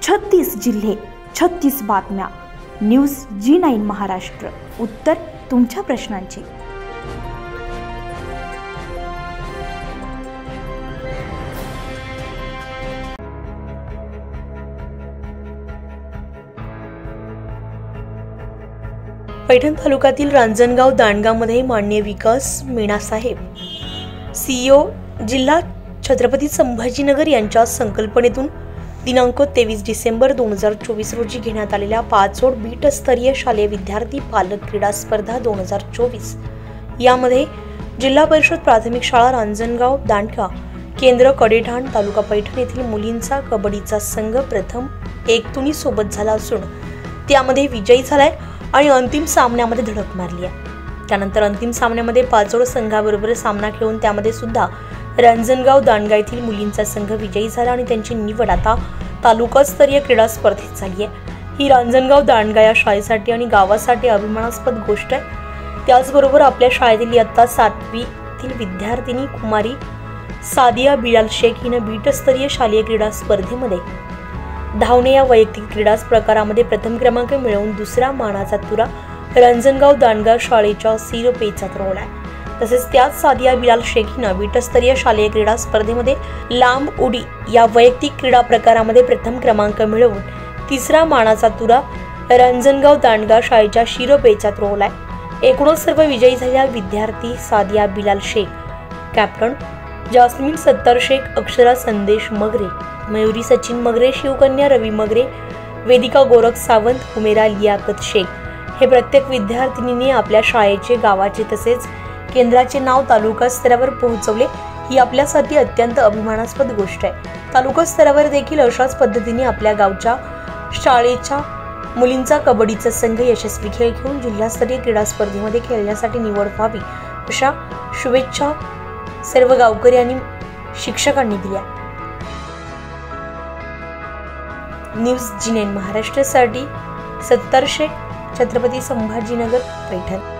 36 जिल्हे 36 बातम्या। News G9 Maharashtra, उत्तर तुमच्या प्रश्नांची। पैठण तालुक्यातील रांजणगाव दांडगामध्ये माननीय विकास मीणासाहेब CEO जिल्हा छत्रपती संभाजीनगर यांच्या संकल्पनेतून दिनांक 23 डिसेंबर 2024 रोजी घेण्यात आलेल्या पाचोड बीट स्तरीय शालेय विद्यार्थी पालक क्रीडा स्पर्धा 2024 यामध्ये जिल्हा परिषद प्राथमिक शाळा रांजणगाव दांडगा केंद्र कडेठाण तालुका पैठण येथील मुलींचा कबड्डीचा संघ प्रथम एकतुनी सोबत झाला असून त्यामध्ये विजयी झालाय आणि अंतिम सामन्यामध्ये धडक मारली आहे। त्यानंतर अंतिम सामन्यामध्ये पाचोड संघाबरोबर सामना खेळून त्यामध्ये सुद्धा रांजणगाव दांडगा येथील मुलींचा संघ विजयी झाला आणि त्यांची निवड आता तालुकास्तरीय क्रीडा स्पर्धेत झाली आहे। ही रांजणगाव दांडगा या शाळेसाठी आणि गावासाठी अभिमानास्पद गोष्ट आहे। त्याचबरोबर आपल्या शाळेतील इयत्ता 7वीतील विद्यार्थिनी कुमारी सादिया बिलाल शेख हिने बीट स्तरीय शालेय क्रीडा स्पर्धेमध्ये धावणे या वैयक्तिक क्रीडा प्रकारामध्ये प्रथम क्रमांक मिळवून दुसरा मानाचा तुरा रांजणगाव दांडगा शाळेच्या शिरपेचात रोवलाय। तसेच त्याच सादिया बिलाल शेख हिनं बीटस्तरीय शालेय क्रीडा स्पर्धेमध्ये लांब उडी या वैयक्तिक क्रीडा प्रकारामध्ये प्रथम क्रमांक मिळवून तिसरा मानाचा तुरा रांजणगाव दांडगा शाळेच्या शिरपेचात रोवलाय। एकूणच सर्व विजयी झालेल्या विद्यार्थी सादिया बिलाल शेख, कॅप्टन जास्मिन सत्तार शेख, अक्षरा संदेश मगरे, मयुरी सचिन मगरे, शिवकन्या रवी मगरे, वेदिका गोरख सावंत, हुमेरा लियाकत शेख हे प्रत्येक विद्यार्थिनीने आपल्या शाळेचे, गावाचे तसेच केंद्राचे नाव तालुका स्तरावर पोहोचवले। ही आपल्यासाठी अत्यंत अभिमानास्पद गोष्ट आहे। तालुका स्तरावर देखील अशाच पद्धतीने आपल्या गावच्या शाळेच्या मुलींचा कबड्डीचा संघ यशस्वी खेळ खेळून जिल्हास्तरीय क्रीडा स्पर्धेमध्ये खेळण्यासाठी निवड व्हावी अशा शुभेच्छा सर्व गावकरी आणि शिक्षकांनी दिल्या। न्यूज G9 महाराष्ट्रासाठी सत्तार शेख, छत्रपती संभाजीनगर, पैठण।